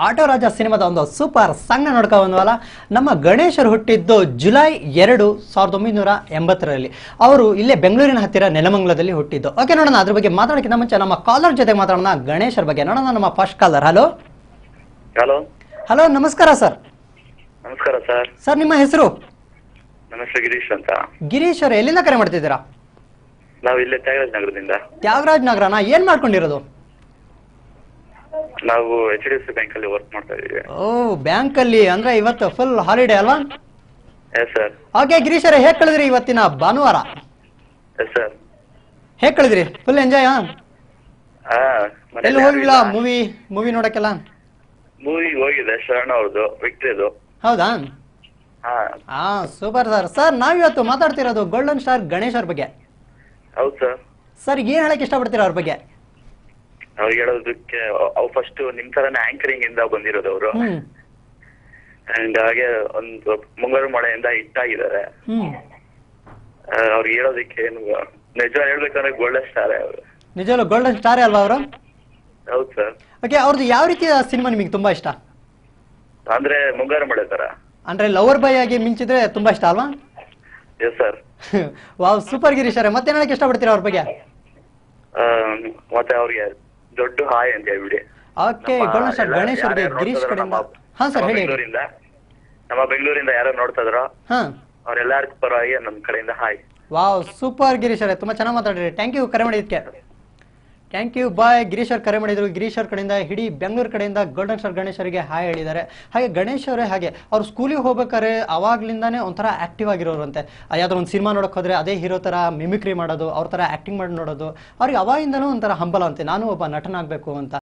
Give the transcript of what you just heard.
Auto ರಾಜ ಸಿನಿಮಾದ ಒಂದು super ಸಾಂಗ್ನ ನೋಡ್ಕೊ ಬಂದ್ವಲ್ಲ. ನಮ್ಮ ಗಣೇಶರು ಹುಟ್ಟಿದ್ದು ಜುಲೈ 2, 1980ರಲ್ಲಿ. ಅವರು ಇಲ್ಲೇ ಬೆಂಗಳೂರಿನ ಹತ್ತಿರ ನೆಲಮಂಗಲದಲ್ಲಿ ಹುಟ್ಟಿದ್ದು. ಓಕೆ, ನೋಡೋಣ ಅದ್ರ ಬಗ್ಗೆ ಮಾತಾಡೋಕ್ಕಿಂತ ಮುಂಚೆ ನಮ್ಮ ಕಾಲರ್ ಜೊತೆ ಮಾತಾಡೋಣ ಗಣೇಶರ ಬಗ್ಗೆ. ನೋಡೋಣ ನಮ್ಮ first collar. Hello hello hello, ನಮಸ್ಕಾರ ಸರ್. ನಮಸ್ಕಾರ ಸರ್. ಸರ್, ನಿಮ್ಮ ಹೆಸರು? ನನ್ನ ಹೆಸರು ಗಿರೀಶ್ ಅಂತ. ಗಿರೀಶ್ ಅವರು ಎಲ್ಲಿಂದ ಕರೆ ಮಾಡ್ತಿದ್ದೀರಾ? ನಾವು ಇಲ್ಲೇ ತ್ಯಾಗರಾಜ ನಗರದಿಂದ. ತ್ಯಾಗರಾಜ್ ನಗರನ? ಏನ್ ಮಾಡ್ಕೊಂಡಿರೋದು? ನಾವು HDFC ಬ್ಯಾಂಕ್ ಅಲ್ಲಿ ವರ್ಕ್ ಮಾಡ್ತಾ ಇದೀವಿ. ಓ, ಬ್ಯಾಂಕ್ ಅಲ್ಲಿ ಅಂದ್ರೆ ಇವತ್ತು ಫುಲ್ ಹಾಲಿಡೇ ಅಲ್ವಾ? Yes sir. ಓಕೆ ಗಿರೀಶ್ ಅವರೇ, ಹೇಗ್ ಕಳೆದ್ರಿ ಇವತ್ತಿನ ಭಾನುವಾರ? Yes sir. ಹೇಗ್ ಕಳೆದ್ರಿ? Full enjoy? ಎಲ್ಲಿ ಹೋಗಿಲ್ಲ ಮೂವಿ ನೋಡಕ್ಕೆಲ್ಲ? ಮೂವಿ ಹೋಗಿದೆ, ಶರಣ ಅವ್ರದ್ದು ವಿಕ್ಟ್ರಿದು. ಹೌದಾ? ಹಾ ಸೂಪರ್ ಸರ್. ಸರ್, ನಾವಿವತ್ತು ಮಾತಾಡ್ತಿರೋದು ಗೋಲ್ಡನ್ ಸ್ಟಾರ್ ಗಣೇಶ್ ಅವ್ರ ಬಗ್ಗೆ. ಹೌದು ಸರ್. ಸರ್, ಏನ್ ಹೇಳಕ್ ಇಷ್ಟಪಡ್ತೀರಾ ಅವ್ರ ಬಗ್ಗೆ? ಅವ್ರಿಗೆ ಹೇಳೋದಕ್ಕೆ ಅವ್ರು ಫಸ್ಟ್ ನಿಮ್ ತರನೇ ಆಂಕರಿಂಗ್ ಇಂದ ಬಂದಿರೋದು ಅವರು. ಅಂಡ್ ಹಾಗೆ ಒಂದು ಮುಂಗಾರು ಮಳೆಯಿಂದ ಹಿಟ್ ಆಗಿದ್ದಾರೆ. ಅವ್ರಿಗೆ ಹೇಳೋದಕ್ಕೆ ಏನು, ನಿಜ ಹೇಳ್ಬೇಕಂದ್ರೆ ಗೋಲ್ಡನ್ ಸ್ಟಾರ್ ಅವರು. ನಿಜವಲ್ಲೂ ಗೋಲ್ಡನ್ ಸ್ಟಾರ್ ಅಲ್ವಾ ಅವರು? ಹೌದು ಸರ್. ಓಕೆ, ಅವ್ರದ್ದು ಯಾವ ರೀತಿಯ ಸಿನಿಮಾ ನಿಮಗೆ ತುಂಬಾ ಇಷ್ಟ? ಅಂದ್ರೆ ಮುಂಗಾರು ಮಳೆ ತರ. ಅಂದ್ರೆ ಲವರ್ ಬಾಯ್ ಆಗಿ ಮಿಂಚಿದ್ರೆ ತುಂಬಾ ಇಷ್ಟ ಅಲ್ವಾ? Yes sir. Wow, super Girish ಅವರೇ. ಮತ್ತೆ ಹೇಳಕ್ ಇಷ್ಟಪಡ್ತೀರಾ ಅವ್ರ ಬಗ್ಗೆ? ಮತ್ತೆ ಅವ್ರಿಗೆ ದೊಡ್ಡ ಹಾಯ್ ಅಂತ ಹೇಳ್ಬಿಡಿ. ಓಕೆ, ಗೋಲ್ಡನ್ ಸ್ಟಾರ್ ಗಣೇಶ್ ಅವ್ರಿಗೆ ಗಿರೀಶ್ ಕಡೆಯಿಂದ. ಹಾ ಸರ್, ಹೇಳಿ. ನಮ್ಮ ಬೆಂಗಳೂರಿಂದ ಯಾರು ನೋಡ್ತಾ ಇದ್ರೋ ಹಾ, ಅವ್ರೆಲ್ಲಾರ ಪರವಾಗಿ ನಮ್ಮ ಕಡೆಯಿಂದ ಹಾಯ್. ವಾವ್, ಸೂಪರ್ ಗಿರೀಶ್ ಅವರೇ, ತುಂಬಾ ಚೆನ್ನಾಗಿ ಮಾತಾಡ್ರಿ. ಥ್ಯಾಂಕ್ ಯು ಕರೆ ಮಾಡಿದ್ದಕ್ಕೆ. ಥ್ಯಾಂಕ್ ಯು, ಬಾಯ್. ಗಿರೀಶ್ ಅವ್ರು ಕರೆ ಮಾಡಿದ್ರು. ಗಿರೀಶ್ ಅವ್ರ ಕಡೆಯಿಂದ ಇಡೀ ಬೆಂಗಳೂರು ಕಡೆಯಿಂದ ಗೋಲ್ಡನ್ ಸ್ಟಾರ್ ಗಣೇಶ್ ಅವರಿಗೆ ಹಾಯ್ ಹೇಳಿದ್ದಾರೆ. ಹಾಗೆ ಗಣೇಶ್ ಅವರೇ ಹಾಗೆ ಅವ್ರು ಸ್ಕೂಲಿಗೆ ಹೋಗ್ಬೇಕಾದ್ರೆ ಅವಾಗ್ಲಿಂದಾನೇ ಒಂಥರ ಆಕ್ಟಿವ್ ಆಗಿರೋರಂತೆ. ಯಾವ್ದೋ ಒಂದು ಸಿನಿಮಾ ನೋಡಕ್ ಹೋದ್ರೆ ಅದೇ ಹೀರೋ ತರ ಮಿಮಿಕ್ರಿ ಮಾಡೋದು, ಅವ್ರ ತರ ಆಕ್ಟಿಂಗ್ ಮಾಡಿ ನೋಡೋದು. ಅವ್ರಿಗೆ ಅವಾಗಿಂದನೂ ಒಂಥರ ಹಂಬಲ ಅಂತೆ, ನಾನು ಒಬ್ಬ ನಟನಾಗಬೇಕು ಅಂತ.